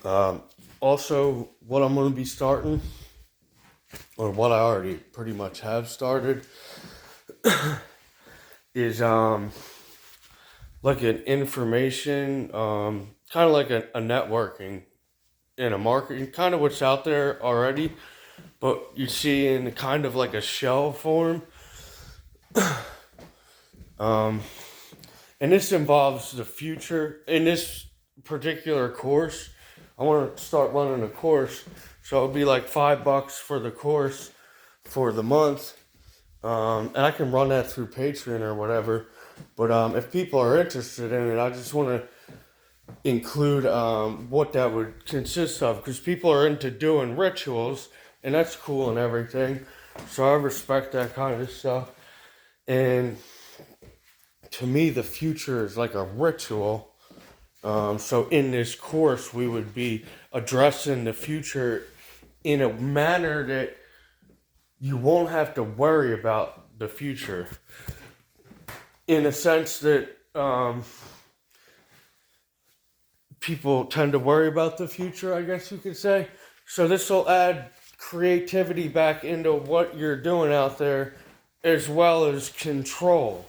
Um, Also, what I'm going to be starting, or what I already pretty much have started, is like an information, kind of like a networking and a marketing, kind of what's out there already, but you see in kind of like a shell form. Um, and this involves the future. In this particular course, I want to start running a course, so it'll be like $5 for the course for the month. And I can run that through Patreon or whatever. But if people are interested in it, I just want to include what that would consist of, because people are into doing rituals, and that's cool and everything. So I respect that kind of stuff. And to me, the future is like a ritual. So in this course, we would be addressing the future in a manner that you won't have to worry about the future. In a sense that people tend to worry about the future, I guess you could say. So this will add creativity back into what you're doing out there, as well as control.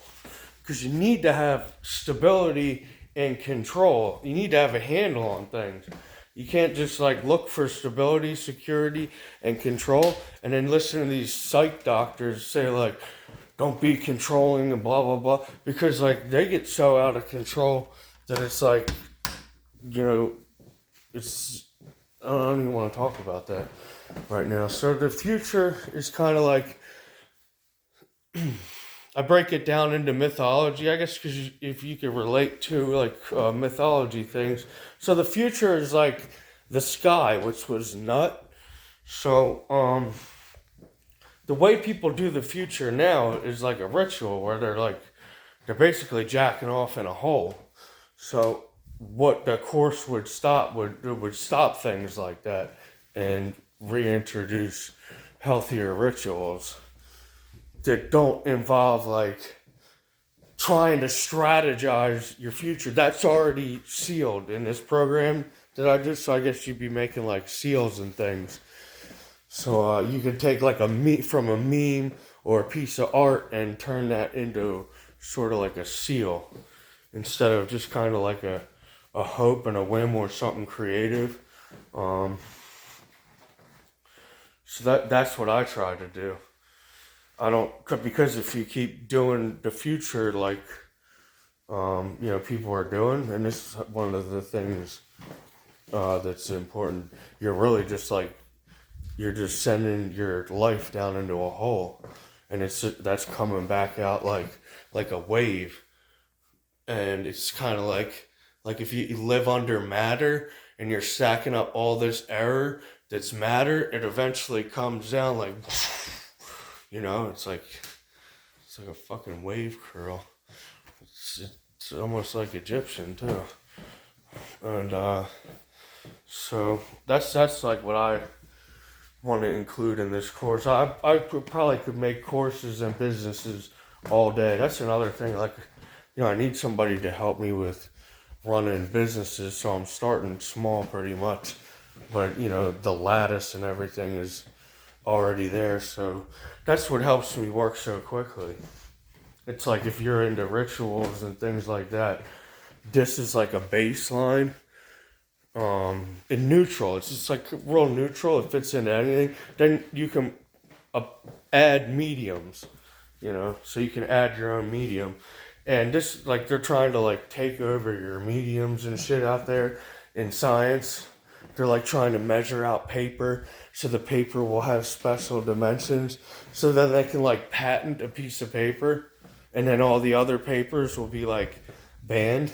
Because you need to have stability and control. You need to have a handle on things. You can't just like look for stability, security, and control, and then listen to these psych doctors say like, don't be controlling and blah blah blah, because like they get so out of control that it's like, you know, it's, I don't even want to talk about that right now. So the future is kind of like, I break it down into mythology, I guess, because if you could relate to like mythology things. So the future is like the sky, which was nut. So the way people do the future now is like a ritual where they're basically jacking off in a hole. So what the course would stop things like that and reintroduce healthier rituals that don't involve like trying to strategize your future. That's already sealed in this program that I just. So I guess you'd be making like seals and things. So you could take like from a meme or a piece of art and turn that into sort of like a seal, instead of just kind of like a hope and a whim or something creative. Um, so that's what I try to do. I don't, because if you keep doing the future like people are doing, and this is one of the things that's important. You're really just like, you're just sending your life down into a hole, and that's coming back out like a wave, and it's kind of like if you live under matter and you're stacking up all this error that's matter, it eventually comes down like, it's like a fucking wave curl. It's almost like Egyptian too, and so that's like what I want to include in this course. I probably could make courses and businesses all day. That's another thing. Like, I need somebody to help me with running businesses, so I'm starting small pretty much. But the lattice and everything is already there, so that's what helps me work so quickly. It's like if you're into rituals and things like that, this is like a baseline. In neutral, it's just like real neutral. It fits into anything. Then you can uh, add mediums, so you can add your own medium. And this, like, they're trying to like take over your mediums and shit out there in science. They're like trying to measure out paper, so the paper will have special dimensions, so that they can like patent a piece of paper, and then all the other papers will be like banned.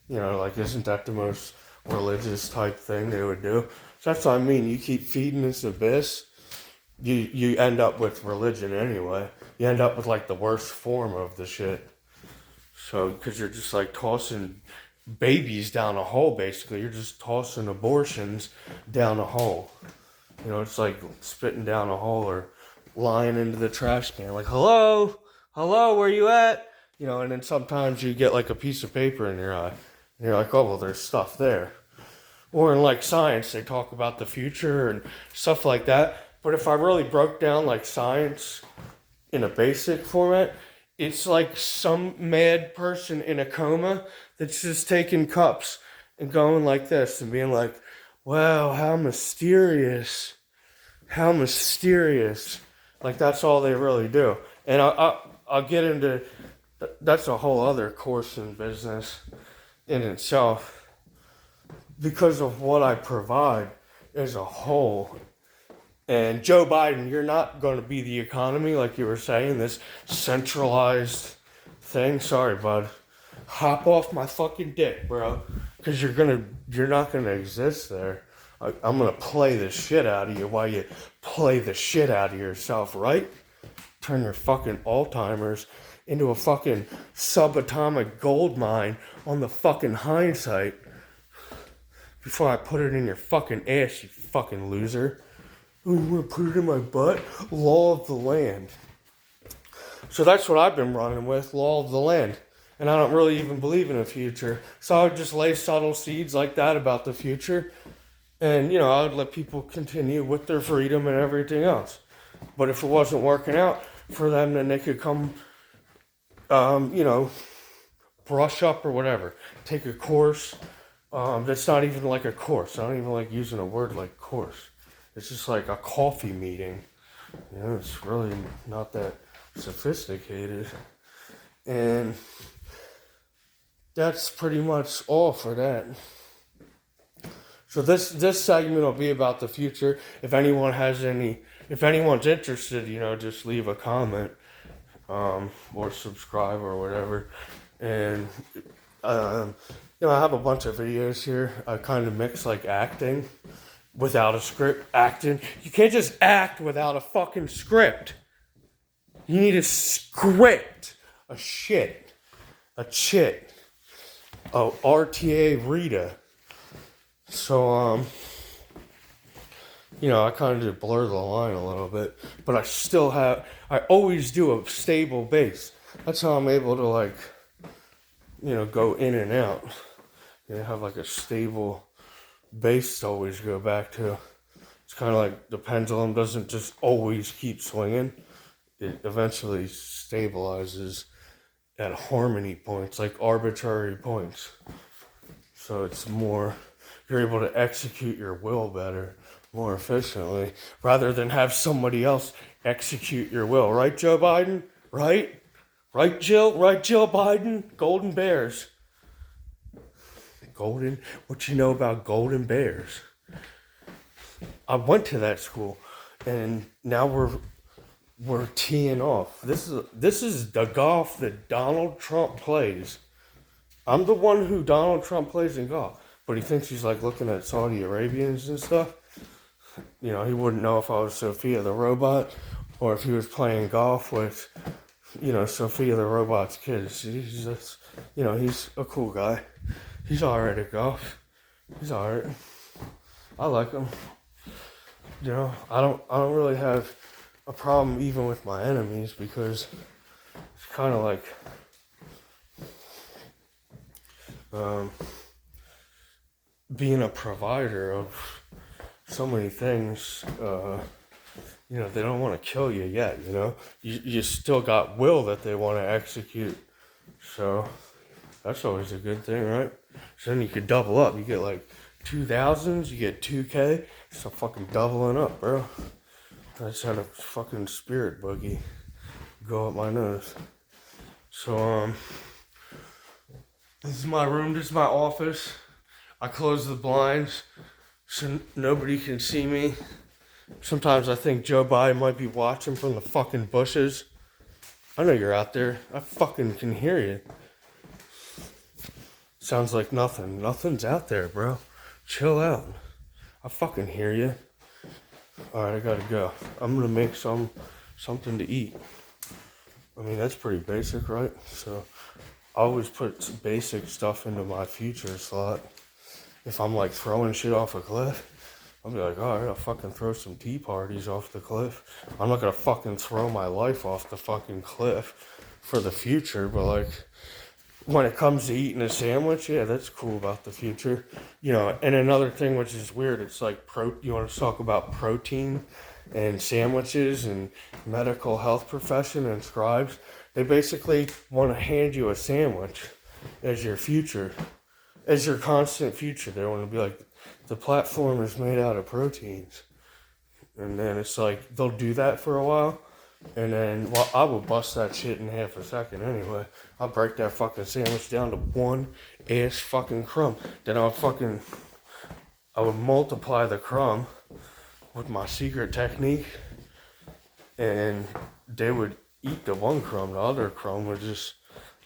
Like, isn't that the most religious type thing they would do? So that's what I mean. You keep feeding this abyss, you end up with religion anyway. You end up with like the worst form of the shit. So, because you're just like tossing babies down a hole, basically. You're just tossing abortions down a hole. It's like spitting down a hole or lying into the trash can. Like, hello, where you at? And then sometimes you get like a piece of paper in your eye. And you're like, oh, well, there's stuff there. Or in like science, they talk about the future and stuff like that. But if I really broke down like science in a basic format, it's like some mad person in a coma that's just taking cups and going like this and being like, wow, how mysterious. How mysterious. Like, that's all they really do. And I'll get into, that's a whole other course in business in itself because of what I provide as a whole. And Joe Biden, you're not going to be the economy like you were saying, this centralized thing. Sorry, bud. Hop off my fucking dick, bro. Because you're not gonna exist there. I'm gonna play the shit out of you while you play the shit out of yourself, right? Turn your fucking Alzheimer's into a fucking subatomic gold mine on the fucking hindsight before I put it in your fucking ass, you fucking loser. Oh, you want to put it in my butt? Law of the land. So that's what I've been running with, law of the land. And I don't really even believe in a future. So I would just lay subtle seeds like that about the future. And, I would let people continue with their freedom and everything else. But if it wasn't working out for them, then they could come, brush up or whatever. Take a course that's not even like a course. I don't even like using a word like course. It's just like a coffee meeting. It's really not that sophisticated. And that's pretty much all for that. So this segment will be about the future. If anyone's interested, just leave a comment, or subscribe or whatever. And I have a bunch of videos here. I kind of mix like acting without a script. Acting. You can't just act without a fucking script. You need a script. A chit. A RTA Rita. So, I kind of blur the line a little bit, but I always do a stable bass. That's how I'm able to go in and out. Have like a stable bass to always go back to. It's kind of like the pendulum doesn't just always keep swinging. It eventually stabilizes at harmony points, like arbitrary points. So you're able to execute your will better, more efficiently, rather than have somebody else execute your will. Right, Joe Biden? Right? Right, Jill? Right, Jill Biden? Golden Bears. What you know about golden bears? I went to that school, and now we're teeing off. This is the golf that Donald Trump plays. I'm the one who Donald Trump plays in golf, but he thinks he's like looking at Saudi Arabians and stuff. He wouldn't know if I was Sophia the robot or if he was playing golf with, Sophia the robot's kids. He's just, he's a cool guy. He's alright at golf. He's alright. I like him. I don't really have a problem even with my enemies because it's kind of like being a provider of so many things. They don't want to kill you yet. You still got will that they want to execute, so that's always a good thing, right? So then you could double up. You get like 2,000s, you get 2K. So fucking doubling up, bro. I just had a fucking spirit buggy go up my nose. So, this is my room, this is my office. I close the blinds so nobody can see me. Sometimes I think Joe Biden might be watching from the fucking bushes. I know you're out there. I fucking can hear you. Sounds like nothing. Nothing's out there, bro. Chill out. I fucking hear you. Alright, I gotta go. I'm gonna make something to eat. I mean, that's pretty basic, right? So, I always put basic stuff into my future slot. If I'm like throwing shit off a cliff, I'll be like, alright, I'll fucking throw some tea parties off the cliff. I'm not gonna fucking throw my life off the fucking cliff for the future, but like, when it comes to eating a sandwich, yeah, that's cool about the future. You know, and another thing which is weird, it's like you want to talk about protein and sandwiches and medical health profession and scribes. They basically want to hand you a sandwich as your future, as your constant future. They want to be like, the platform is made out of proteins. And then it's like, they'll do that for a while. And then, well, I would bust that shit in half a second anyway. I'll break that fucking sandwich down to one ass fucking crumb. Then I would multiply the crumb with my secret technique. And they would eat the one crumb. The other crumb would just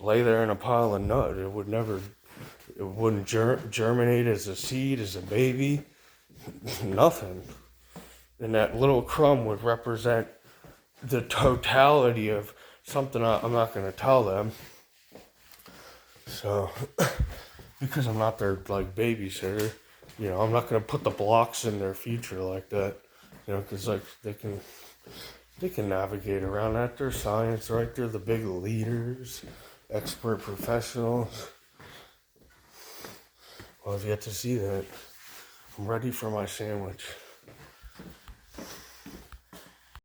lay there in a pile of nut. It wouldn't germinate as a seed, as a baby. Nothing. And that little crumb would represent the totality of something I'm not going to tell them. So, because I'm not their, like, babysitter, you know, I'm not going to put the blocks in their future like that, you know, because, like, they can navigate around that. They're science, right? They're the big leaders, expert professionals. Well, I've yet to see that. I'm ready for my sandwich.